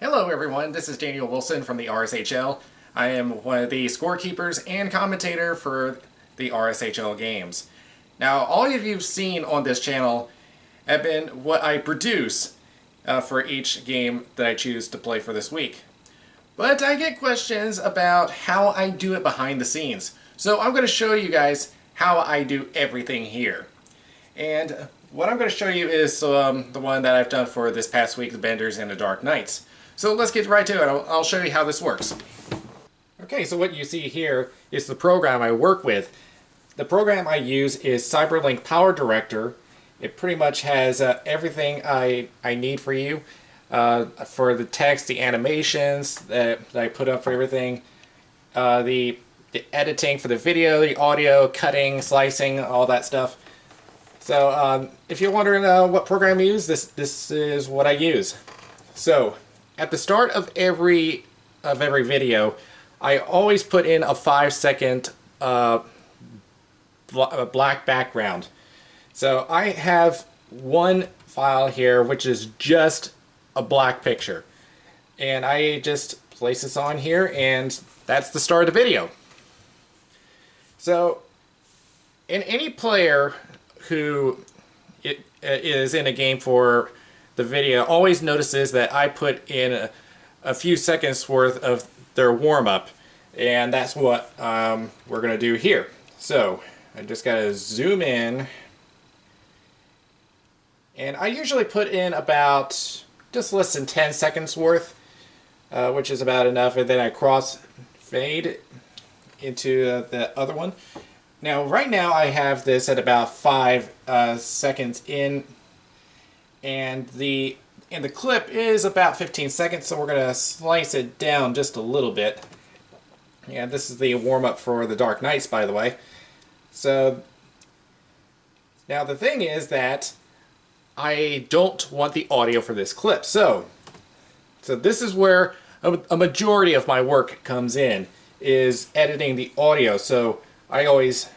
Hello everyone, this is Daniel Wilson from the RSHL. I am one of the scorekeepers and commentator for the RSHL games. Now, all of you've seen on this channel have been what I produce for each game that I choose to play for this week. But I get questions about how I do it behind the scenes. So I'm going to show you guys how I do everything here. And what I'm going to show you is the one that I've done for this past week, the Benders and the Dark Knights. So let's get right to it. I'll show you how this works. Okay, so what you see here is the program I work with. The program I use is CyberLink Power Director. It pretty much has everything I need for you. For the text, the animations that I put up for everything, the editing for the video, the audio, cutting, slicing, all that stuff. So if you're wondering what program I use, this is what I use. So at the start of every video, I always put in a 5-second black background. So I have one file here which is just a black picture, and I just place this on here, and that's the start of the video. So in any player who is in a game for the video always notices that I put in a few seconds worth of their warm-up, and that's what we're going to do here. So I just got to zoom in, and I usually put in about just less than 10 seconds worth, which is about enough, and then I cross-fade into the other one. Now, right now I have this at about 5 seconds in, and the clip is about 15 seconds, so we're going to slice it down just a little bit. And this is the warm-up for the Dark Knights, by the way. So now the thing is that I don't want the audio for this clip. So this is where a majority of my work comes in, is editing the audio. So I always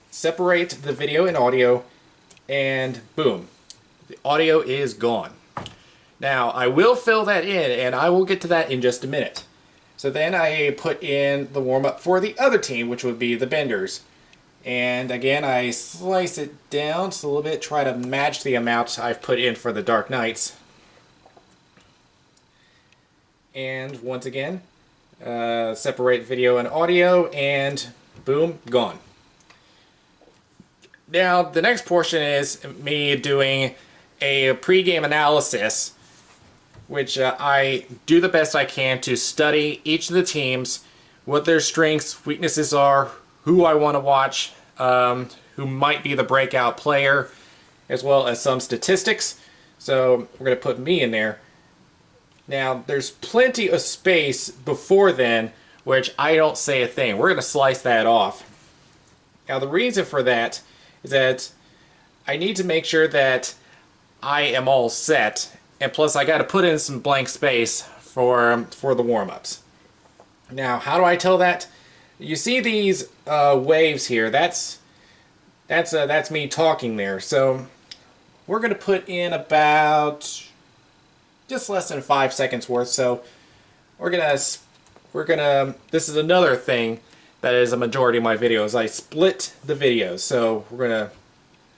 separate the video and audio, and boom, the audio is gone. Now I will fill that in, and I will get to that in just a minute. So then I put in the warm-up for the other team, which would be the Benders. And again, I slice it down just a little bit, try to match the amount I've put in for the Dark Knights. And once again, separate video and audio, and boom, gone. Now the next portion is me doing a pre-game analysis, which I do the best I can to study each of the teams, what their strengths, weaknesses are, who I want to watch, who might be the breakout player, as well as some statistics. So we're going to put me in there. Now there's plenty of space before then, which I don't say a thing. We're going to slice that off. Now the reason for that is that I need to make sure that I am all set, and plus I got to put in some blank space for the warm-ups. Now how do I tell that? You see these waves here? That's me talking there. So we're going to put in about just less than 5 seconds worth. So we're gonna this is another thing that is a majority of my videos. I split the videos. So we're gonna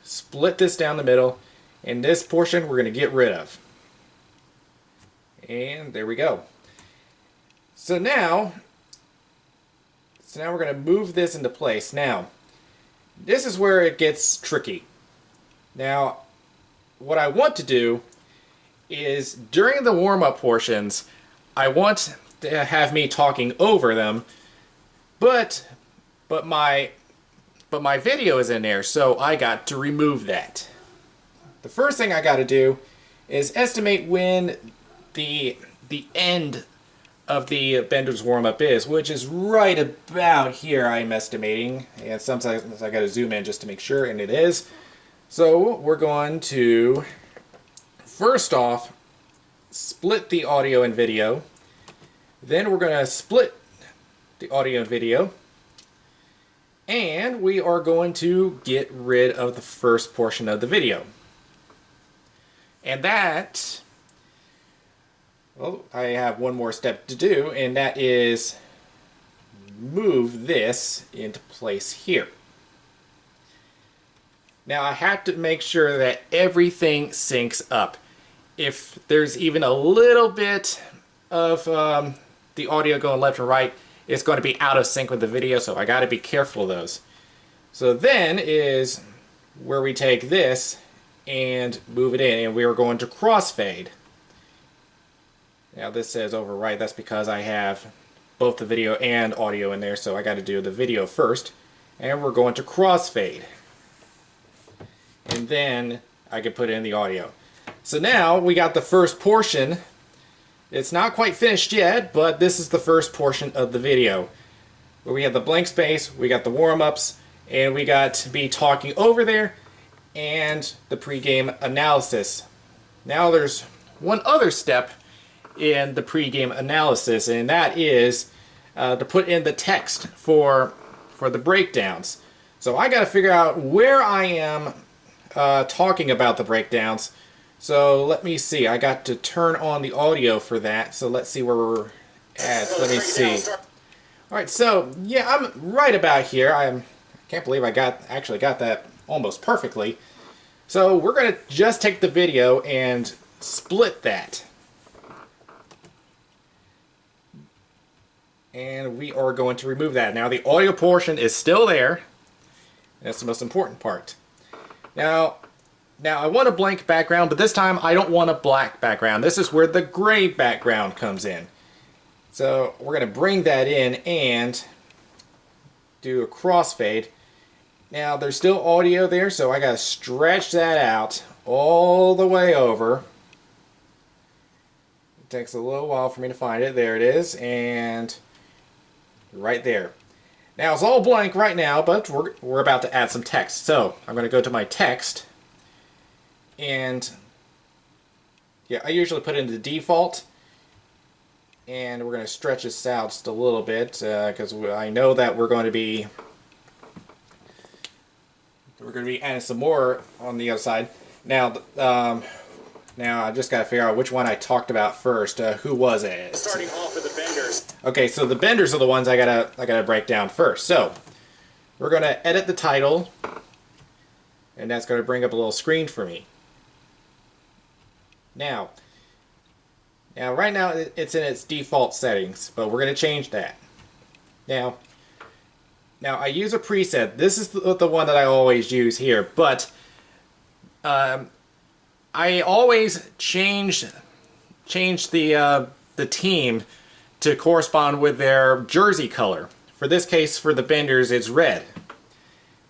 split this down the middle, and this portion we're gonna get rid of. And there we go. So now we're gonna move this into place. Now this is where it gets tricky. Now what I want to do is during the warm-up portions, I want to have me talking over them, but my video is in there, so I got to remove that. The first thing I got to do is estimate when the end of the Benders warm-up is, which is right about here, I'm estimating, and sometimes I got to zoom in just to make sure, and it is. So we're going to first off split the audio and video. Then we're going to split the audio and video, and we are going to get rid of the first portion of the video. And that Well, I have one more step to do, and that is move this into place here. Now I have to make sure that everything syncs up. If there's even a little bit of the audio going left or right, it's going to be out of sync with the video, so I got to be careful of those. So then is where we take this and move it in, and we are going to crossfade. Now this says overwrite, that's because I have both the video and audio in there, so I got to do the video first. And we're going to crossfade. And then I can put in the audio. So now we got the first portion. It's not quite finished yet, but this is the first portion of the video. Where we have the blank space, we got the warm-ups, and we got me talking over there, and the pre-game analysis. Now there's one other step in the pre-game analysis, and that is to put in the text for the breakdowns. So I got to figure out where I am talking about the breakdowns. So let me see. I got to turn on the audio for that. So let's see where we're at. Let me see. All right. So yeah, I'm right about here. I can't believe I actually got that almost perfectly. So we're going to just take the video and split that. And we are going to remove that. Now the audio portion is still there. That's the most important part. Now I want a blank background, but this time I don't want a black background. This is where the gray background comes in. So we're going to bring that in and do a crossfade. Now there's still audio there, so I got to stretch that out all the way over. It takes a little while for me to find it. There it is, and right there. Now it's all blank right now, but we're about to add some text. So I'm going to go to my text, and yeah, I usually put it into default, and we're going to stretch this out just a little bit because I know that we're going to be adding some more on the other side. Now I just got to figure out which one I talked about first. Who was it? Starting off with the benders. Okay, so the benders are the ones I gotta break down first. So we're gonna edit the title, and that's gonna bring up a little screen for me. Now right now it's in its default settings, but we're gonna change that. Now I use a preset. This is the one that I always use here, but I always change the team to correspond with their jersey color. For this case, for the benders, it's red.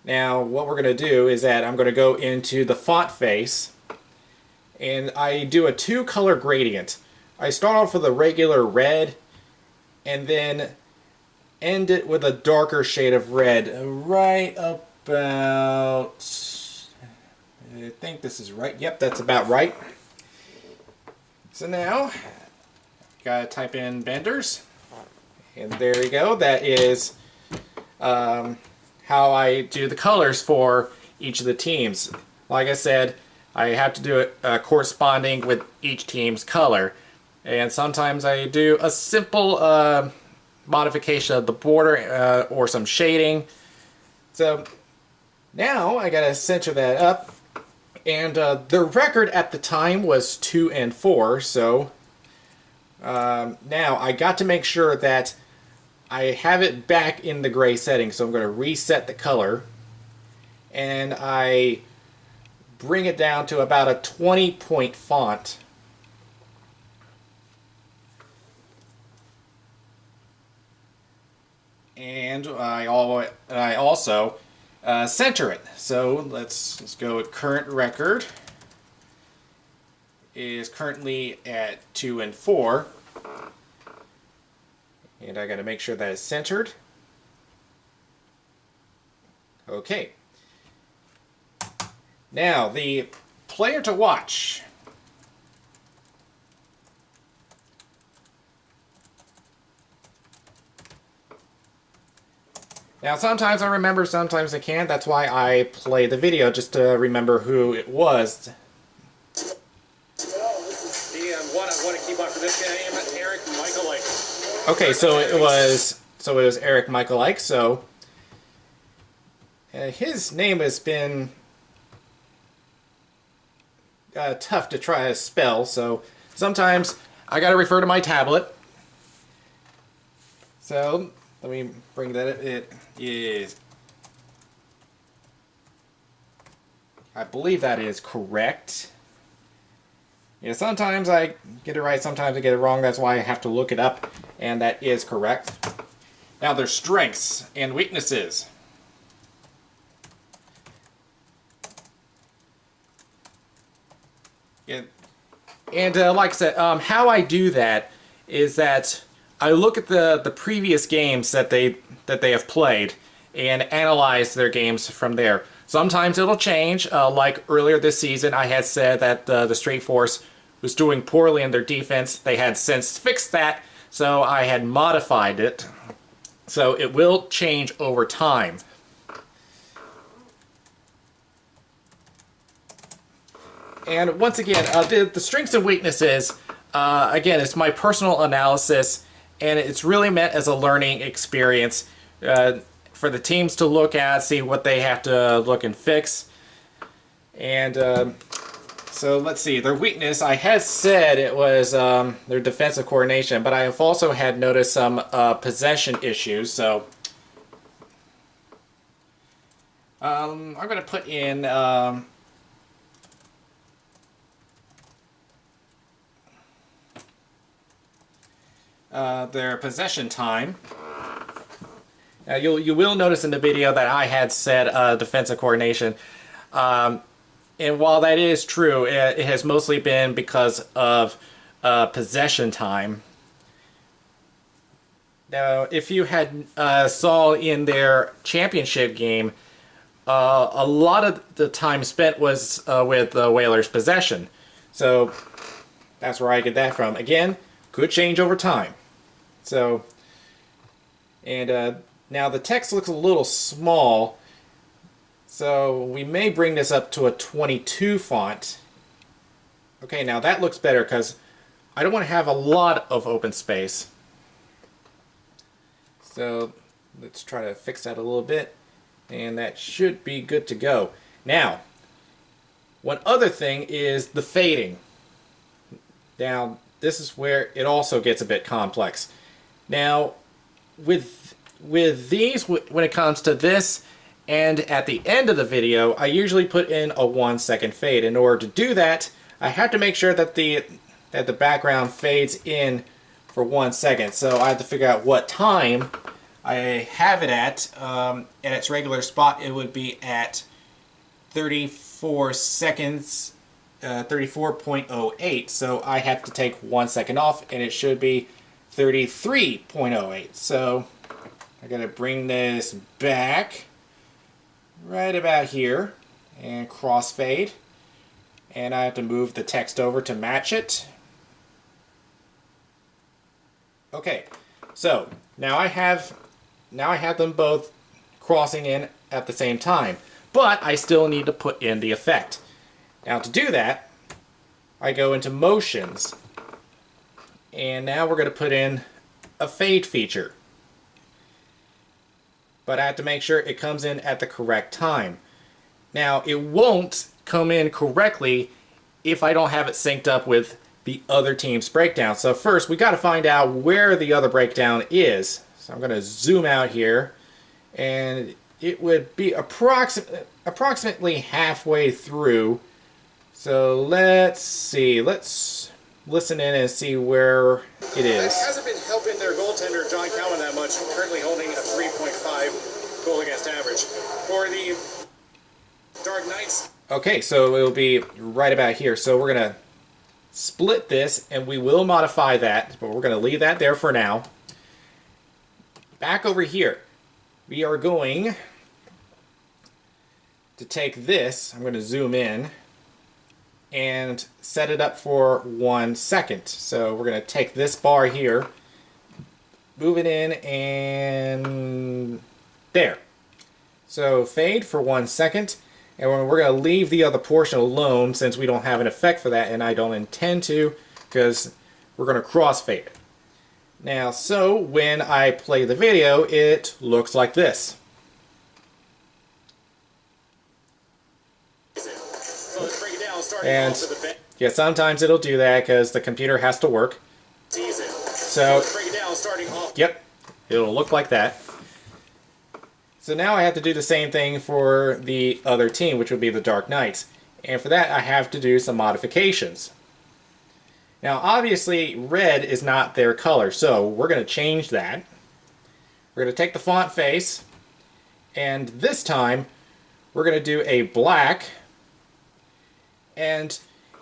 Now, what we're going to do is that I'm going to go into the font face, and I do a 2-color gradient. I start off with a regular red, and then end it with a darker shade of red, right about... I think this is right. Yep, that's about right. So now, gotta type in benders, and there you go. That is how I do the colors for each of the teams. Like I said, I have to do it corresponding with each team's color, and sometimes I do a simple modification of the border or some shading. So now I gotta center that up. And the record at the time was 2-4, so now I got to make sure that I have it back in the gray setting. So I'm going to reset the color, and I bring it down to about a 20-point font. And I also center it. So let's go with current record is currently at 2-4, and I got to make sure that it's centered. Okay. Now the player to watch. Now sometimes I remember, sometimes I can't. That's why I play the video, just to remember who it was. DM, what Keyboard for this game, Eric Michael Ike. Okay, so it was Eric Michael Ike. So his name has been tough to try to spell. So sometimes I got to refer to my tablet. So let me bring that up. It is, I believe that is correct. Yeah, sometimes I get it right, sometimes I get it wrong. That's why I have to look it up, and that is correct. Now there's strengths and weaknesses. Yeah. And like I said, how I do that is that I look at the previous games that they have played and analyze their games from there. Sometimes it'll change. Like earlier this season, I had said that the Straight Force was doing poorly in their defense. They had since fixed that, so I had modified it. So it will change over time. And once again, the strengths and weaknesses, again, it's my personal analysis, and it's really meant as a learning experience for the teams to look at, see what they have to look and fix. And so let's see, their weakness, I had said it was their defensive coordination, but I have also had noticed some possession issues. So I'm going to put in their possession time. Now you will notice in the video that I had said defensive coordination, and while that is true, it has mostly been because of possession time. Now, if you had saw in their championship game, a lot of the time spent was with the Whalers' possession, so that's where I get that from. Again, could change over time. So, and now the text looks a little small, so we may bring this up to a 22 font. Okay, now that looks better because I don't want to have a lot of open space. So let's try to fix that a little bit, and that should be good to go. Now, one other thing is the fading. Now, this is where it also gets a bit complex. Now, with these, when it comes to this, and at the end of the video, I usually put in a 1 second fade. In order to do that, I have to make sure that the background fades in for 1 second. So I have to figure out what time I have it at. At its regular spot, it would be at 34 seconds, 34.08. So I have to take 1 second off, and it should be 33.08. So I gotta bring this back right about here and crossfade, and I have to move the text over to match it. Okay, so now I have them both crossing in at the same time, but I still need to put in the effect. Now to do that, I go into motions, and now we're going to put in a fade feature. But I have to make sure it comes in at the correct time. Now, it won't come in correctly if I don't have it synced up with the other team's breakdown. So first, we got to find out where the other breakdown is. So I'm going to zoom out here, and it would be approximately halfway through. So let's see. Let's listen in and see where it is. That hasn't been helping their goaltender, John Cowan, that much. Currently holding a 3.5 goal against average. For the Dark Knights. Okay, so it'll be right about here. So we're going to split this, and we will modify that, but we're going to leave that there for now. Back over here, we are going to take this, I'm going to zoom in, and set it up for 1 second. So we're going to take this bar here, move it in, and there. So fade for 1 second, and we're going to leave the other portion alone since we don't have an effect for that, and I don't intend to, because we're going to crossfade it. Now, so when I play the video, it looks like this. So let's break it down, starting And off with the yeah, sometimes it'll do that because the computer has to work. season. So Let's break it down, starting off. yep, it'll look like that. So now I have to do the same thing for the other team, which would be the Dark Knights. And for that, I have to do some modifications. Now, obviously, red is not their color, so we're going to change that. We're going to take the font face, and this time, we're going to do a black. And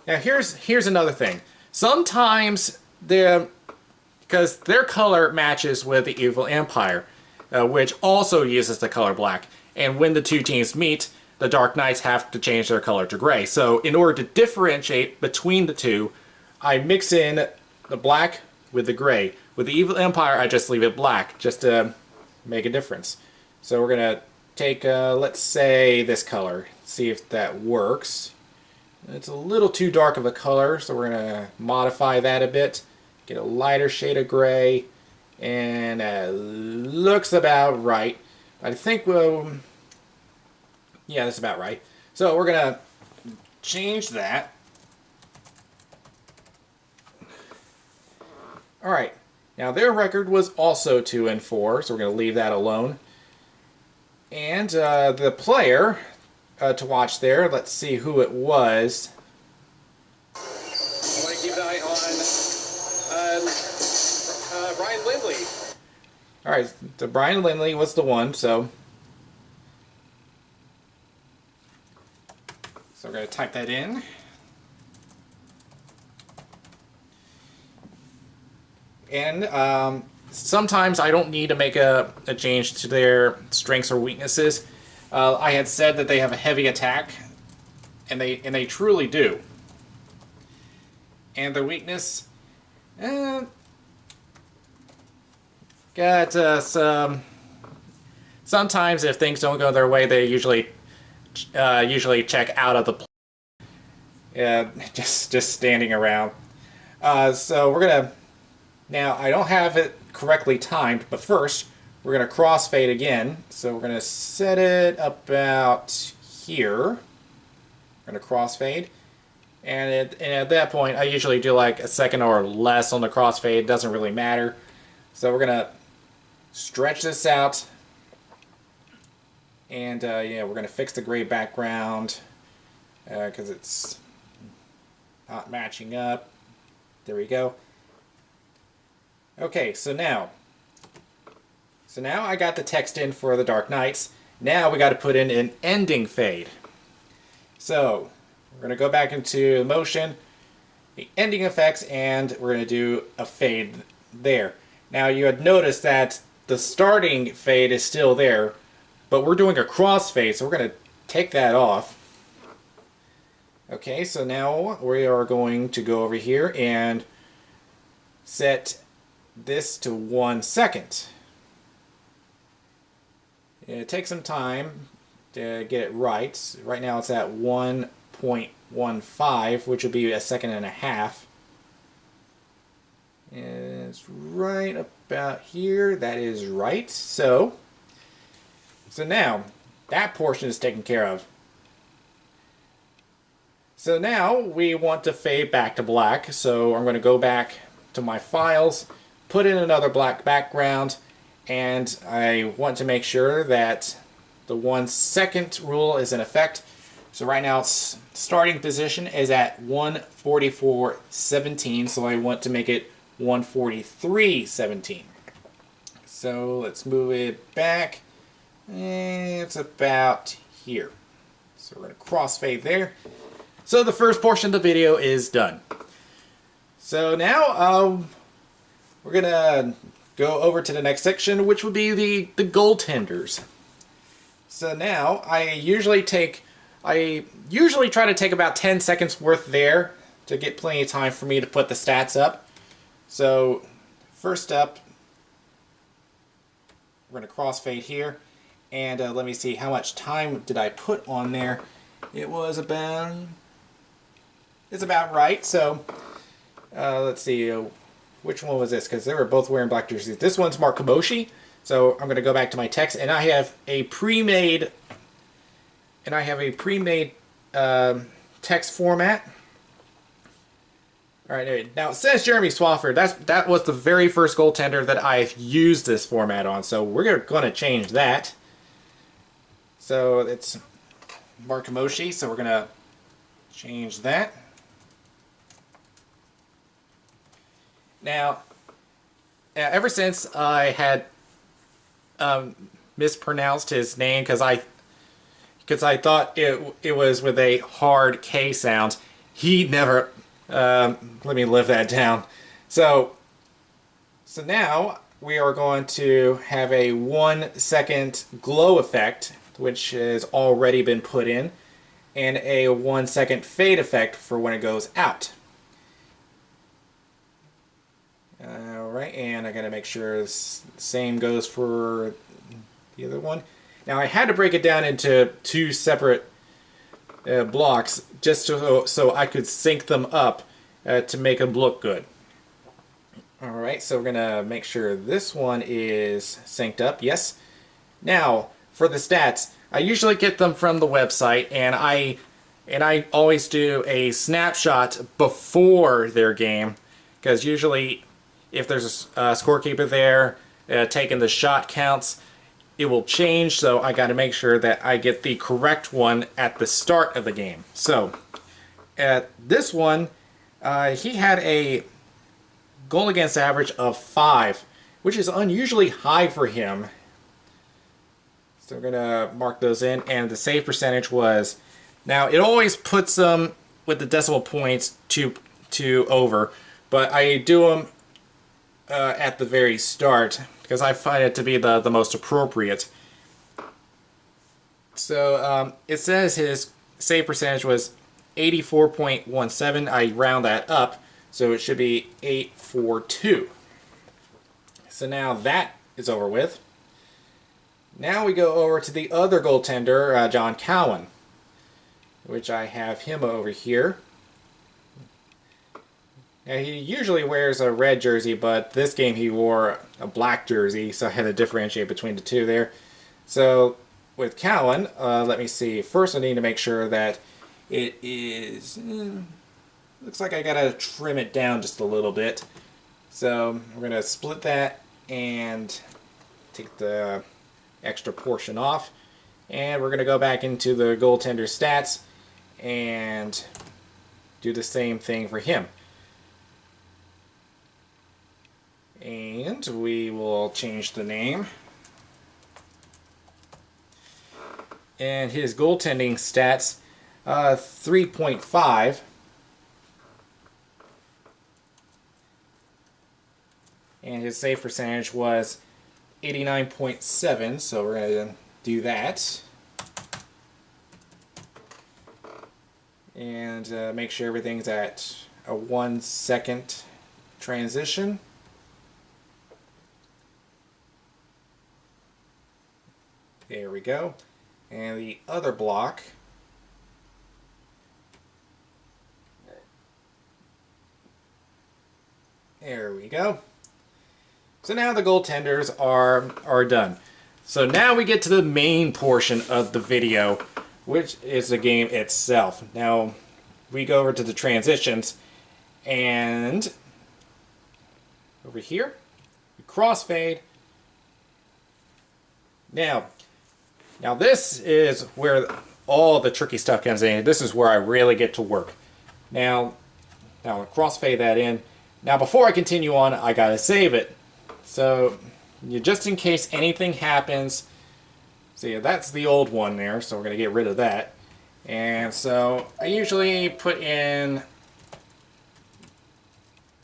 now here's another thing. Sometimes, because their color matches with the Evil Empire, which also uses the color black. And when the two teams meet, the Dark Knights have to change their color to gray. So in order to differentiate between the two, I mix in the black with the gray. With the Evil Empire, I just leave it black, just to make a difference. So we're going to take, let's say, this color, see if that works. It's a little too dark of a color, so we're going to modify that a bit. Get a lighter shade of gray, and looks about right. I think yeah, that's about right. So we're going to change that. Alright, now their record was also 2-4, so we're going to leave that alone. And the player to watch there, let's see who it was. I want to keep an eye on Brian Lindley. Alright, so Brian Lindley was the one, so we're going to type that in. And sometimes I don't need to make a change to their strengths or weaknesses. I had said that they have a heavy attack, and they truly do. And their weakness, got some. Sometimes if things don't go their way, they usually check out of the play. Just standing around. So we're gonna. Now, I don't have it correctly timed, but first, we're going to crossfade again. So we're going to set it about here. We're going to crossfade. And at that point, I usually do like a second or less on the crossfade. It doesn't really matter. So we're going to stretch this out. And yeah, we're going to fix the gray background because it's not matching up. There we go. Okay, so now I got the text in for the Dark Knights. Now we got to put in an ending fade. So we're going to go back into motion, the ending effects, and we're going to do a fade there. Now you had noticed that the starting fade is still there, but we're doing a crossfade, so we're going to take that off. Okay, so now we are going to go over here and set this to 1 second. It takes some time to get it right. Right now it's at 1.15, which would be a second and a half. And it's right about here. That is right. So now that portion is taken care of. So now we want to fade back to black. So I'm going to go back to my files, put in another black background, and I want to make sure that the 1 second rule is in effect. So right now its starting position is at 144.17, so I want to make it 143.17. So let's move it back, and it's about here. So we're going to crossfade there. So the first portion of the video is done. So now we're going to go over to the next section, which would be the goaltenders. So now I usually try to take about 10 seconds worth there to get plenty of time for me to put the stats up. So first up, we're going to crossfade here, and let me see how much time did I put on there. It's about right. So let's see, which one was this? Because they were both wearing black jerseys. This one's Mark Kamoshi. So I'm going to go back to my text, and I have a pre-made, text format. All right, now it says Jeremy Swafford. That was the very first goaltender that I've used this format on. So we're going to change that. So it's Mark Kamoshi. So we're going to change that. Now, ever since I had mispronounced his name because I thought it was with a hard K sound, he never let me live that down. So now we are going to have a 1 second glow effect, which has already been put in, and a 1 second fade effect for when it goes out. Alright, and I gotta make sure the same goes for the other one. Now I had to break it down into 2 separate blocks just so I could sync them up to make them look good. Alright, so we're gonna make sure this one is synced up. Yes. Now, for the stats, I usually get them from the website, and I always do a snapshot before their game, because usually if there's a scorekeeper there taking the shot counts, it will change, so I got to make sure that I get the correct one at the start of the game. So, at this one, he had a goal against average of 5, which is unusually high for him. So we're going to mark those in, and the save percentage was... Now, it always puts them with the decimal points to over, but I do them at the very start, because I find it to be the most appropriate. So it says his save percentage was 84.17. I round that up, so it should be 842. So now that is over with. Now we go over to the other goaltender, John Cowan, which I have him over here. Now, he usually wears a red jersey, but this game he wore a black jersey, so I had to differentiate between the two there. So, with Cowan, let me see. First, I need to make sure that it is... looks like I gotta trim it down just a little bit. So, we're gonna split that and take the extra portion off. And we're gonna go back into the goaltender stats and do the same thing for him. And we will change the name. And his goaltending stats, 3.5. And his save percentage was 89.7, so we're going to do that. And make sure everything's at a 1 second transition. There we go. And the other block, there we go. So now the goaltenders are done. So now we get to the main portion of the video, which is the game itself. Now we go over to the transitions, and over here, we crossfade. Now this is where all the tricky stuff comes in. This is where I really get to work. Now I'll crossfade that in. Now before I continue on, I gotta save it. So just in case anything happens, see, that's the old one there, so we're gonna get rid of that. And so I usually put in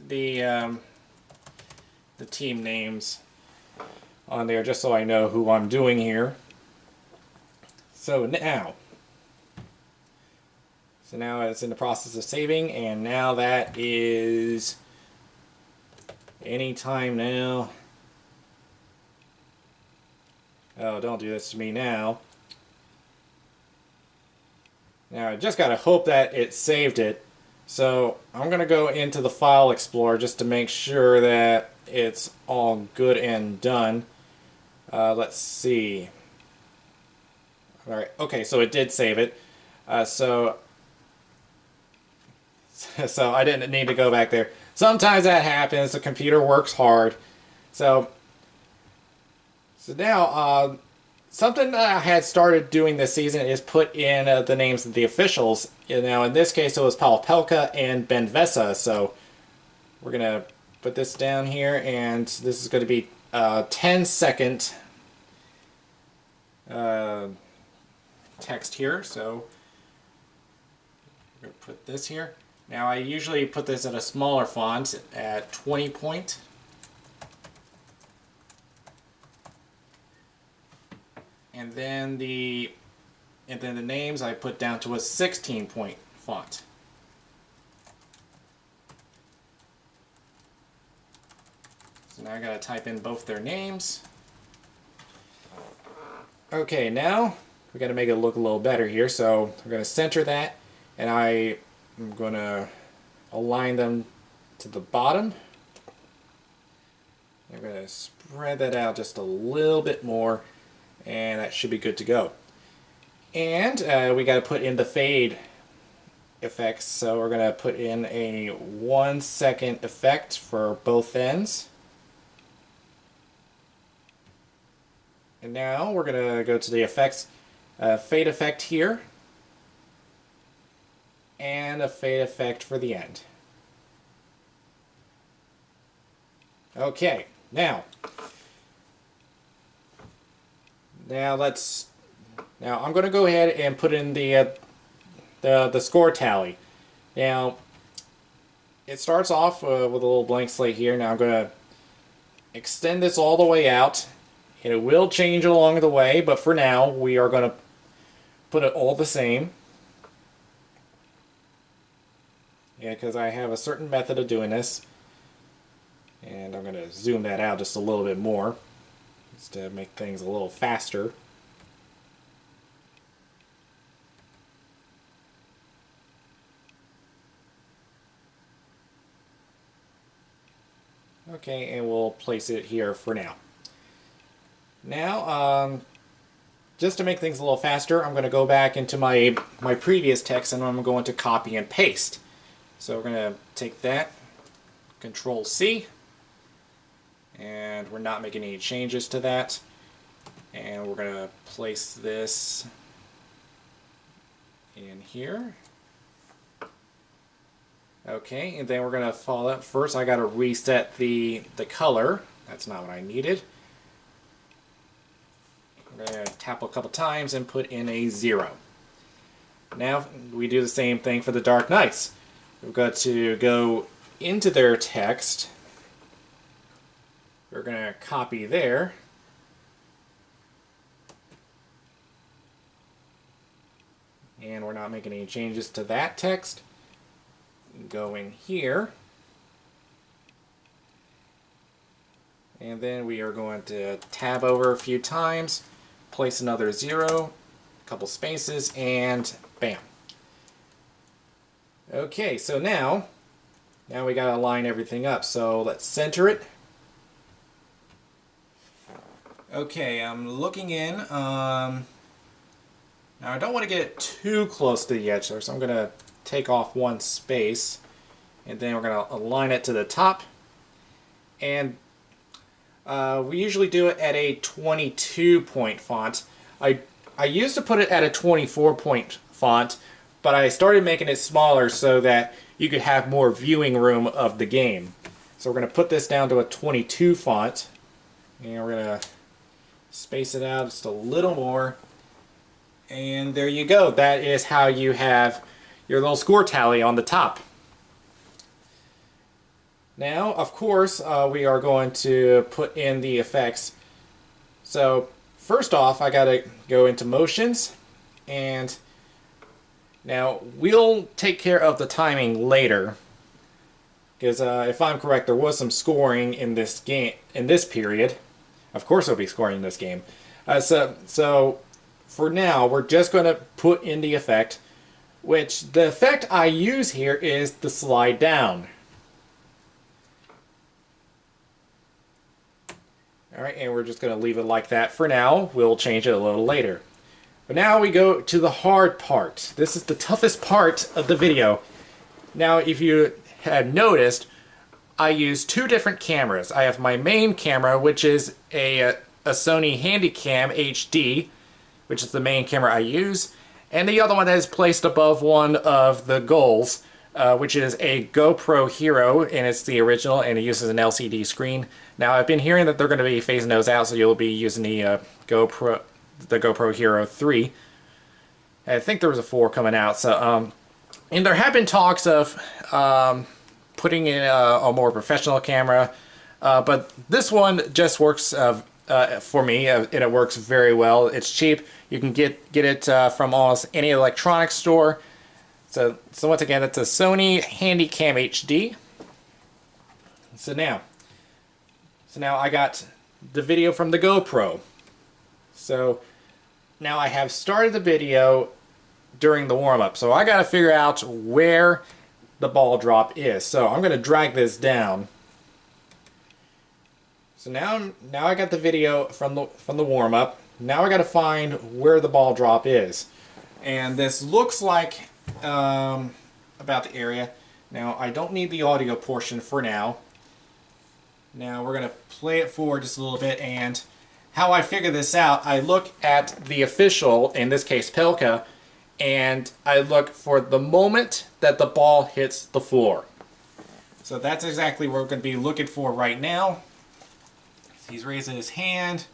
the team names on there just so I know who I'm doing here. So now it's in the process of saving, and now that is anytime now. Oh, don't do this to me now. Now I just gotta hope that it saved it. So I'm going to go into the File Explorer just to make sure that it's all good and done. Let's see. Alright, okay, so it did save it. So I didn't need to go back there. Sometimes that happens. The computer works hard. So now, something that I had started doing this season is put in the names of the officials. Now, in this case, it was Paul Pelka and Ben Vesa. So we're going to put this down here, and this is going to be 10-second text here. So we're going to put this here. Now, I usually put this at a smaller font at 20 point. And then the names I put down to a 16 point font. So now I gotta type in both their names. Okay, now we gotta make it look a little better here. So we're gonna center that, and I'm gonna align them to the bottom. I'm gonna spread that out just a little bit more, and that should be good to go. And we got to put in the fade effects, so we're going to put in a 1 second effect for both ends. And now we're going to go to the effects, fade effect here, and a fade effect for the end. Okay, now I'm going to go ahead and put in the score tally. Now it starts off with a little blank slate here. Now I'm going to extend this all the way out. It will change along the way, but for now we are going to put it all the same. Yeah, because I have a certain method of doing this, and I'm going to zoom that out just a little bit more just to make things a little faster. Okay, and we'll place it here for now. Now, just to make things a little faster, I'm going to go back into my previous text, and I'm going to copy and paste. So we're going to take that, Control C, and we're not making any changes to that. And we're going to place this in here. Okay, and then we're going to follow up. First, I got to reset the color. That's not what I needed. I'm going to tap a couple times and put in a 0. Now we do the same thing for the Dark Knights. We've got to go into their text. We're going to copy there. And we're not making any changes to that text. Go in here. And then we are going to tab over a few times, place another 0, a couple spaces, and bam. Okay, so now we got to line everything up. So let's center it. Okay, I'm looking in. Now I don't want to get it too close to the edge there, so I'm going to take off one space, and then we're going to align it to the top. And we usually do it at a 22 point font. I used to put it at a 24 point font, but I started making it smaller so that you could have more viewing room of the game. So we're going to put this down to a 22 font, and we're going to space it out just a little more. And there you go. That is how you have your little score tally on the top. Now, of course, we are going to put in the effects. So first off, I got to go into motions, and now we'll take care of the timing later, because if I'm correct, there was some scoring in this game, in this period. Of course, there'll be scoring in this game. So for now, we're just going to put in the effect. which the effect I use here is the slide down. Alright, and we're just going to leave it like that for now. We'll change it a little later. But now we go to the hard part. This is the toughest part of the video. Now, if you had noticed, I use two different cameras. I have my main camera, which is a Sony Handycam HD, which is the main camera I use, and the other one that is placed above one of the goals, which is a GoPro Hero, and it's the original, and it uses an LCD screen. Now, I've been hearing that they're going to be phasing those out, so you'll be using the GoPro Hero 3. I think there was a 4 coming out, so and there have been talks of putting in a more professional camera, but this one just works for me, and it works very well. It's cheap. You can get it from almost any electronics store. So once again, that's a Sony Handycam HD. So now I got the video from the GoPro. So now I have started the video during the warm-up. So I got to figure out where the ball drop is. So I'm going to drag this down. So now I got the video from the warm-up. Now I got to find where the ball drop is. And this looks like about the area. Now I don't need the audio portion for now. Now we're going to play it forward just a little bit, and how I figure this out, I look at the official, in this case Pelka, and I look for the moment that the ball hits the floor. So that's exactly what we're going to be looking for right now. He's raising his hand.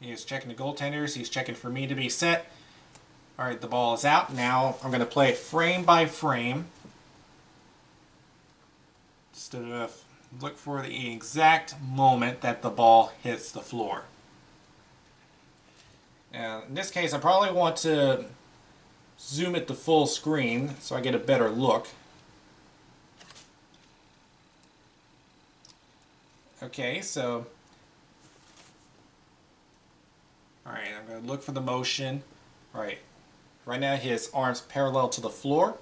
He is checking the goaltenders. He's checking for me to be set. Alright, the ball is out. Now I'm going to play it frame by frame. Just to look for the exact moment that the ball hits the floor. Now, in this case, I probably want to zoom it to full screen so I get a better look. Okay, so alright, I'm going to look for the motion. Alright, right now his arm's parallel to the floor.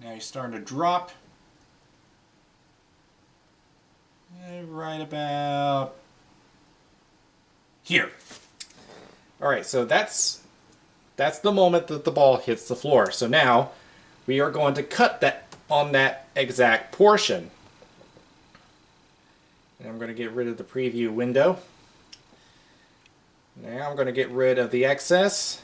Now he's starting to drop. Right about here. Alright, so that's the moment that the ball hits the floor. So now we are going to cut that on that exact portion. And I'm going to get rid of the preview window. Now I'm going to get rid of the excess.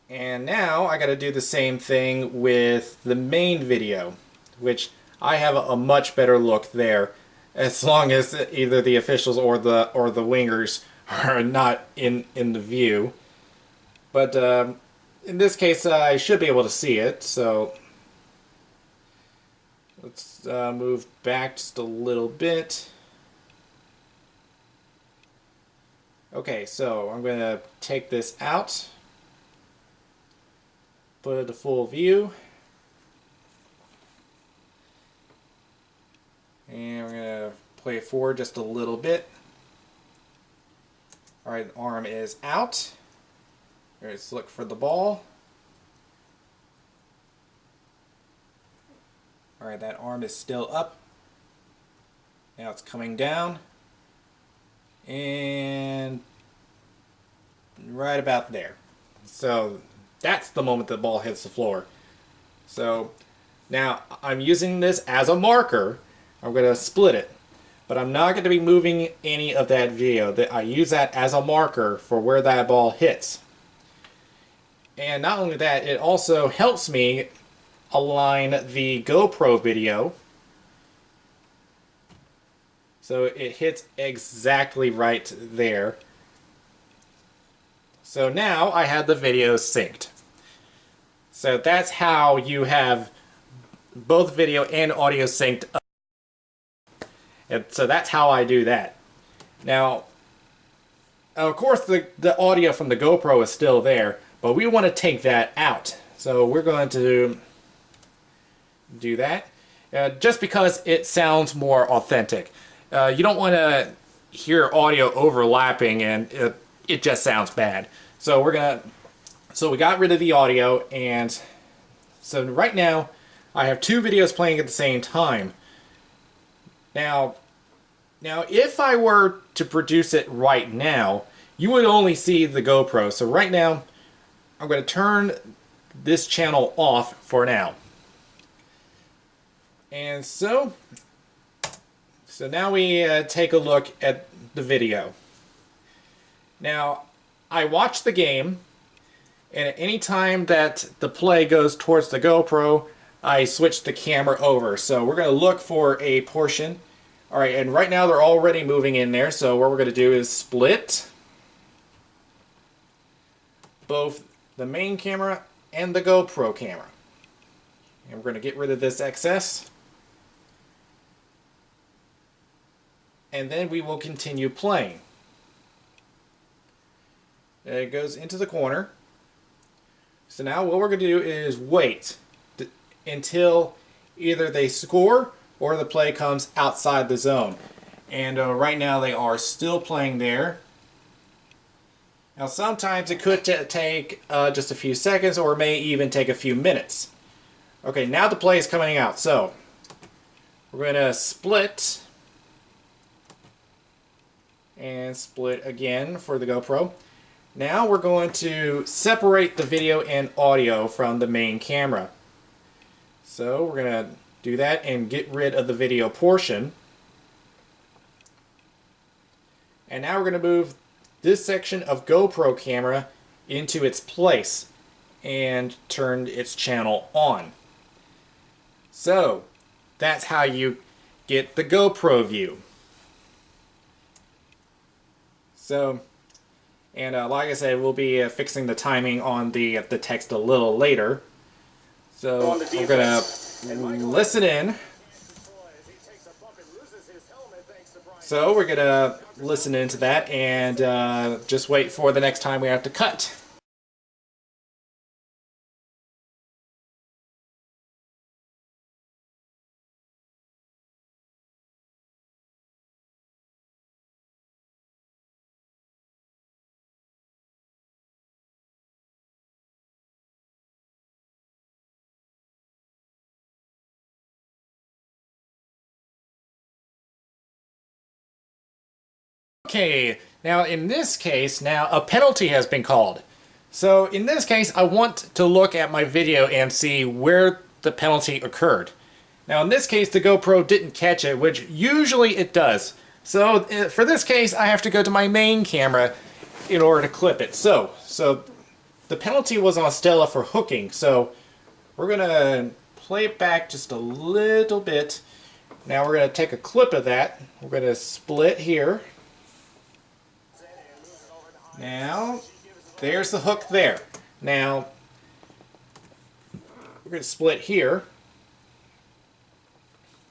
And now I got to do the same thing with the main video, which I have a much better look there, as long as either the officials or the wingers are not in the view. But in this case, I should be able to see it. So let's move back just a little bit. Okay, so I'm going to take this out. Put it to full view. And we're going to play it forward just a little bit. Alright, the arm is out. Let's look for the ball. Alright, that arm is still up. Now it's coming down. And right about there. So that's the moment the ball hits the floor. So now I'm using this as a marker. I'm going to split it. But I'm not going to be moving any of that video. I use that as a marker for where that ball hits. And not only that, it also helps me align the GoPro video so it hits exactly right there. So now I have the video synced. So that's how you have both video and audio synced up. And so that's how I do that. Now, of course, the audio from the GoPro is still there, but we want to take that out. So we're going to do that. just because it sounds more authentic. You don't want to hear audio overlapping and it just sounds bad. So we got rid of the audio, and so right now I have two videos playing at the same time. Now if I were to produce it right now, you would only see the GoPro. So right now I'm going to turn this channel off for now. And so now we take a look at the video. Now, I watch the game, and at any time that the play goes towards the GoPro, I switch the camera over. So we're going to look for a portion. Alright, and right now they're already moving in there, so what we're going to do is split both the main camera and the GoPro camera. And we're going to get rid of this excess. And then we will continue playing. It goes into the corner. So now what we're going to do is wait until either they score or the play comes outside the zone. And right now they are still playing there. Now sometimes it could take just a few seconds, or may even take a few minutes. Okay, now the play is coming out. So we're going to split and split again for the GoPro. Now we're going to separate the video and audio from the main camera. So we're going to do that and get rid of the video portion. And now we're going to move this section of GoPro camera into its place and turn its channel on. So that's how you get the GoPro view. So, and like I said, we'll be fixing the timing on the text a little later. So we're gonna listen in. So we're gonna listen into that and just wait for the next time we have to cut. Okay, now in this case, a penalty has been called. So in this case, I want to look at my video and see where the penalty occurred. Now in this case, the GoPro didn't catch it, which usually it does. So for this case, I have to go to my main camera in order to clip it. So the penalty was on Stella for hooking. So we're gonna play it back just a little bit. Now we're gonna take a clip of that. We're gonna split here. Now, there's the hook there. Now, we're going to split here.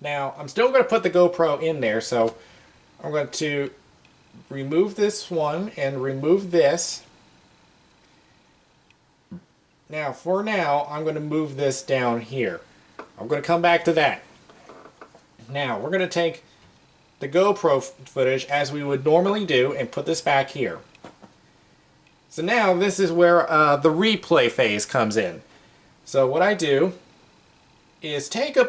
Now, I'm still going to put the GoPro in there, so I'm going to remove this one and remove this. Now, for now, I'm going to move this down here. I'm going to come back to that. Now, we're going to take the GoPro footage as we would normally do and put this back here. So now this is where the replay phase comes in. So what I do is take a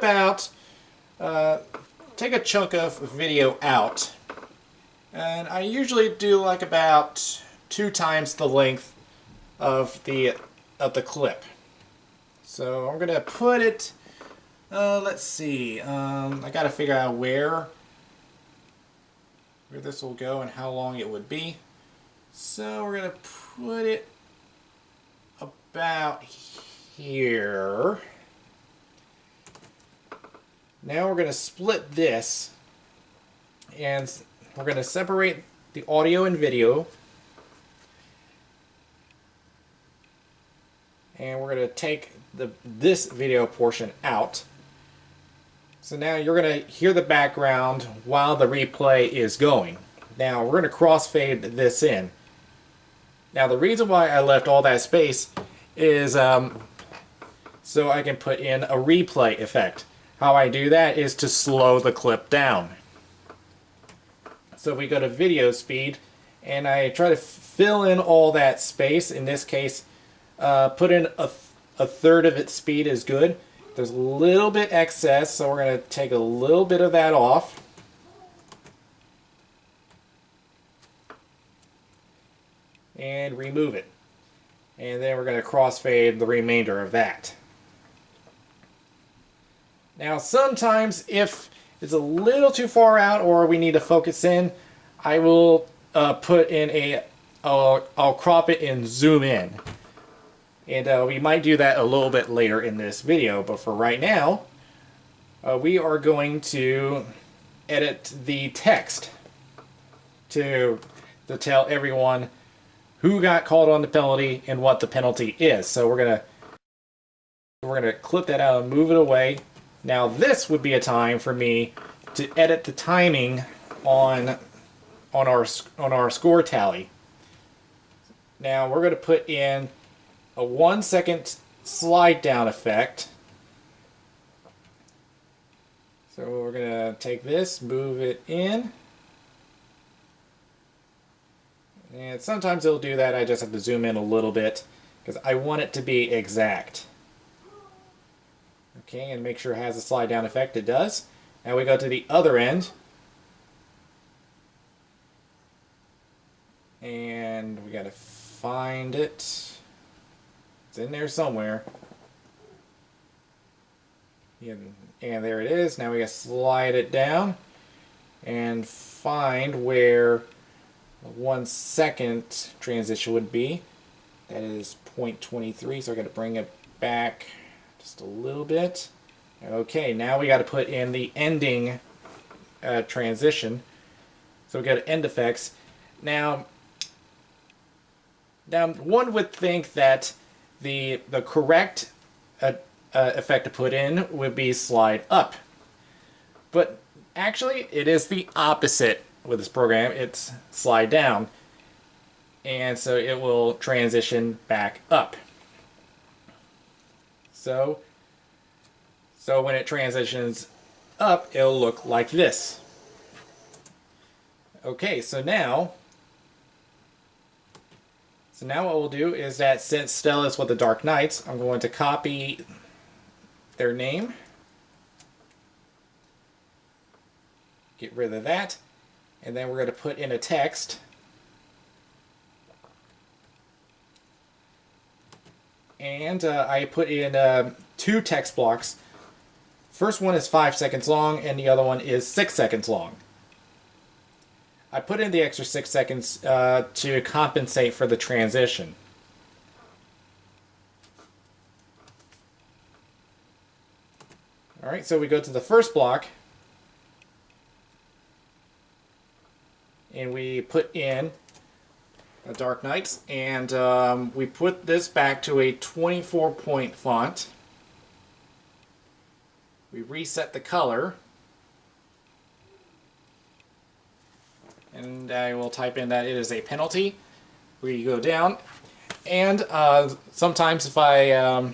chunk of video out, and I usually do like about 2 times the length of the clip. So I'm gonna put it. Let's see. I gotta figure out where this will go and how long it would be. So we're gonna put it about here. Now we're going to split this, and we're going to separate the audio and video, and we're going to take this video portion out. So now you're going to hear the background while the replay is going. Now we're going to crossfade this in. Now the reason why I left all that space is so I can put in a replay effect. how I do that is to slow the clip down. So we go to video speed, and I try to fill in all that space. In this case, put in a third of its speed is good. There's a little bit excess, so we're going to take a little bit of that off. And remove it. And then we're going to crossfade the remainder of that. Now sometimes if it's a little too far out or we need to focus in, I will put in I'll crop it and zoom in. And we might do that a little bit later in this video, but for right now, we are going to edit the text to tell everyone who got called on the penalty and what the penalty is. So we're gonna clip that out and move it away. Now this would be a time for me to edit the timing on our score tally. Now we're gonna put in a 1 second slide down effect. So we're gonna take this, move it in. And sometimes it'll do that. I just have to zoom in a little bit because I want it to be exact. Okay, and make sure it has a slide down effect. It does. Now we go to the other end. And we gotta find it. It's in there somewhere. And there it is. Now we gotta slide it down and find where 1 second transition would be. That is 0.23, so I got to bring it back just a little bit. Okay, now we got to put in the ending transition. So we got end effects. Now one would think that the correct effect to put in would be slide up, but actually it is the opposite. With this program, it's slide down, and so it will transition back up. So when it transitions up, it'll look like this. Okay, so now what we'll do is that since Stella is with the Dark Knights, I'm going to copy their name, get rid of that. And then we're going to put in a text. And I put in 2 text blocks. First one is 5 seconds long, and the other one is 6 seconds long. I put in the extra 6 seconds to compensate for the transition. Alright, so we go to the first block. And we put in a Dark Knights, and we put this back to a 24-point font. We reset the color, and I will type in that it is a penalty. We go down, and sometimes if I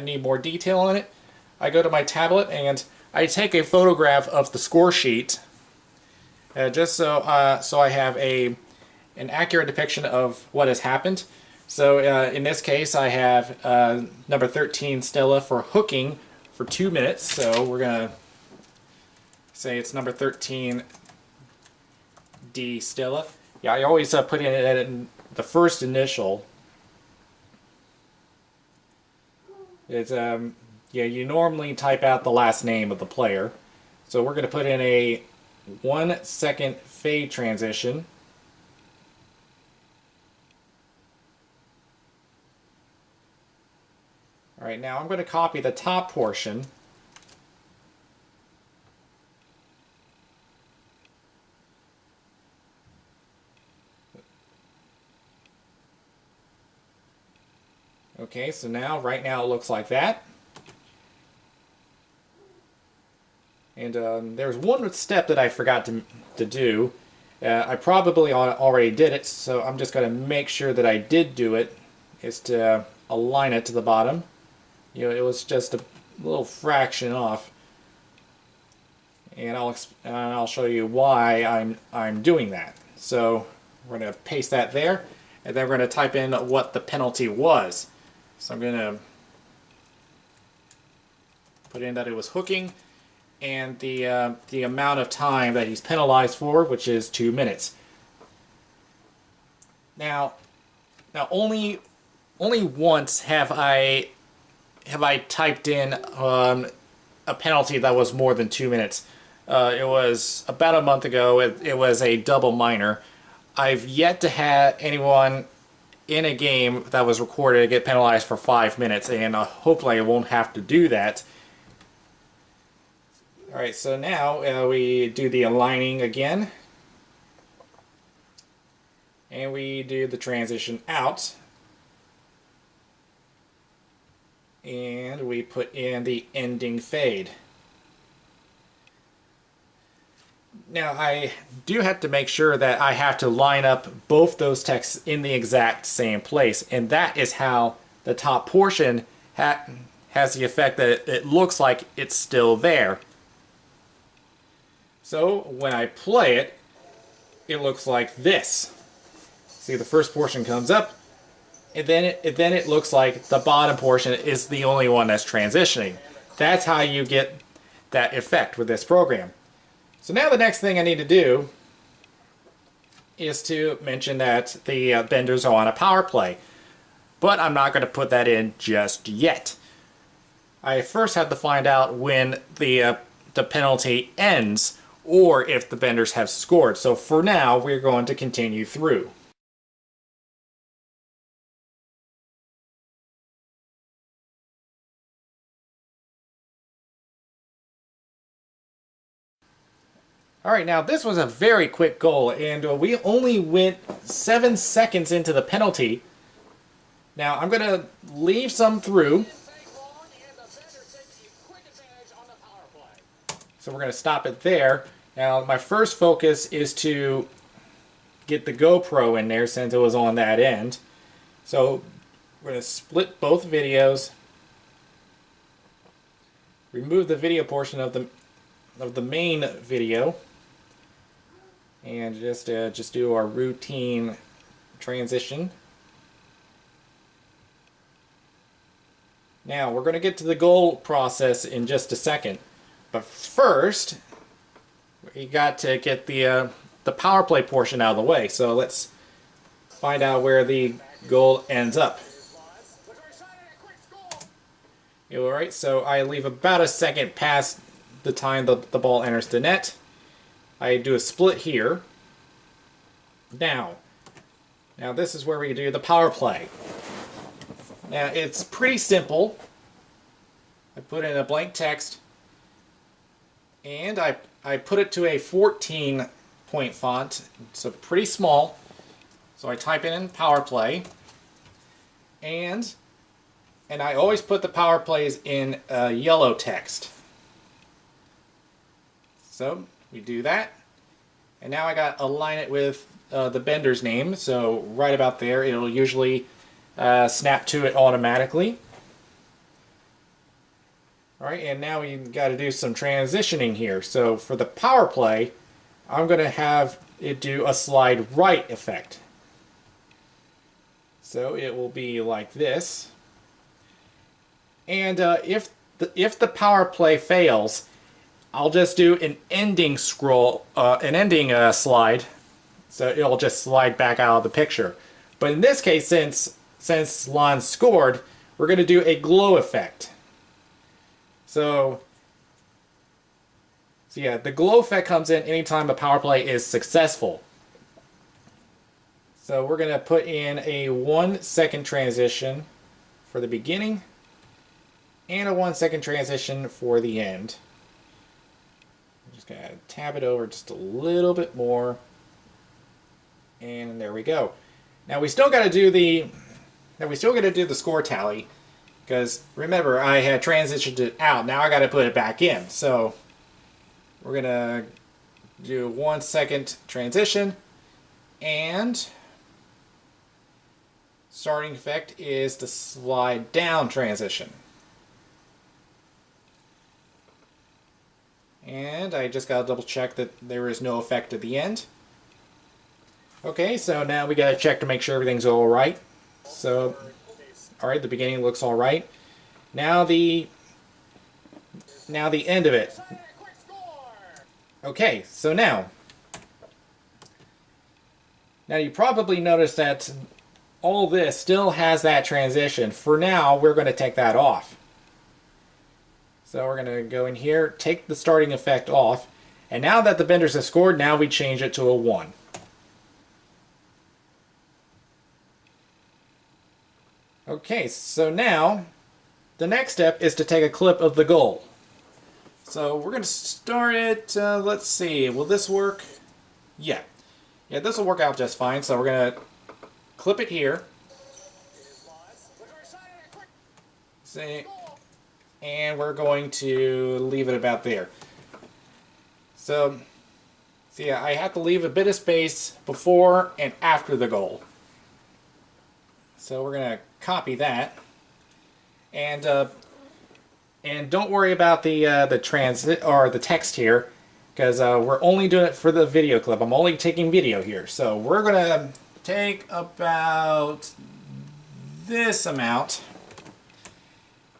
need more detail on it, I go to my tablet and I take a photograph of the score sheet. Just so I have an accurate depiction of what has happened. So in this case, I have number 13 Stella for hooking for 2 minutes. So we're gonna say it's number 13 D Stella. Yeah, I always put in the first initial. It's yeah, you normally type out the last name of the player. So we're gonna put in a 1 second fade transition. Alright, now I'm going to copy the top portion. Okay, so right now it looks like that. And there's one step that I forgot to do. I probably already did it, so I'm just going to make sure that I did do it, is to align it to the bottom. You know, it was just little fraction off, and I'll show you why I'm doing that. So we're going to paste that there, and then we're going to type in what the penalty was. So I'm going to put in that it was hooking, and the amount of time that he's penalized for, which is 2 minutes. Now only once have I typed in a penalty that was more than 2 minutes. It was about a month ago. It was a double minor. I've yet to have anyone in a game that was recorded get penalized for 5 minutes, and hopefully I won't have to do that. Alright, so now we do the aligning again. And we do the transition out. And we put in the ending fade. Now I do have to make sure that I have to line up both those texts in the exact same place, and that is how the top portion has the effect that it looks like it's still there. So when I play it, it looks like this. See, the first portion comes up, and then it looks like the bottom portion is the only one that's transitioning. That's how you get that effect with this program. So now the next thing I need to do is to mention that the benders are on a power play. But I'm not going to put that in just yet. I first have to find out when the penalty ends, or if the benders have scored. So for now, we're going to continue through. Alright, now this was a very quick goal, and we only went 7 seconds into the penalty. Now I'm going to leave some through. So we're going to stop it there. Now my first focus is to get the GoPro in there since it was on that end. So we're going to split both videos. Remove the video portion of the main video. And just do our routine transition. Now we're going to get to the goal process in just a second, but first we got to get the power play portion out of the way. So let's find out where the goal ends up. All right, so I leave about a second past the time the ball enters the net. I do a split here. Now this is where we do the power play. Now it's pretty simple. I put in a blank text, and I put it to a 14-point font, so pretty small. So I type in power play, and I always put the power plays in yellow text. So we do that, and now I got to align it with the bender's name. So right about there, it'll usually snap to it automatically. All right, and now we got to do some transitioning here. So for the power play, I'm going to have it do a slide right effect. So it will be like this. And if the power play fails, I'll just do an ending scroll, slide, so it'll just slide back out of the picture. But in this case, since Lon scored, we're going to do a glow effect. So yeah, the glow effect comes in anytime a power play is successful. So we're going to put in a 1 second transition for the beginning, and a 1 second transition for the end. Just going to tab it over just a little bit more, and there we go. Now we still got to do the score tally, because remember I had transitioned it out. Now I got to put it back in. So we're going to do 1 second transition, and starting effect is the slide down transition. And I just gotta double check that there is no effect at the end. Okay, so now we gotta check to make sure everything's alright. So, alright, the beginning looks alright. Now the end of it. Okay, so now you probably noticed that all this still has that transition. For now, we're going to take that off. So we're going to go in here, take the starting effect off, and now that the benders have scored, now we change it to a 1. Okay, so now the next step is to take a clip of the goal. So we're going to start it, let's see, will this work? Yeah, this will work out just fine. So we're going to clip it here. See, and we're going to leave it about there. So, see, I have to leave a bit of space before and after the goal. So we're going to copy that. And don't worry about the transit or the text here, because we're only doing it for the video clip. I'm only taking video here. So we're going to take about this amount.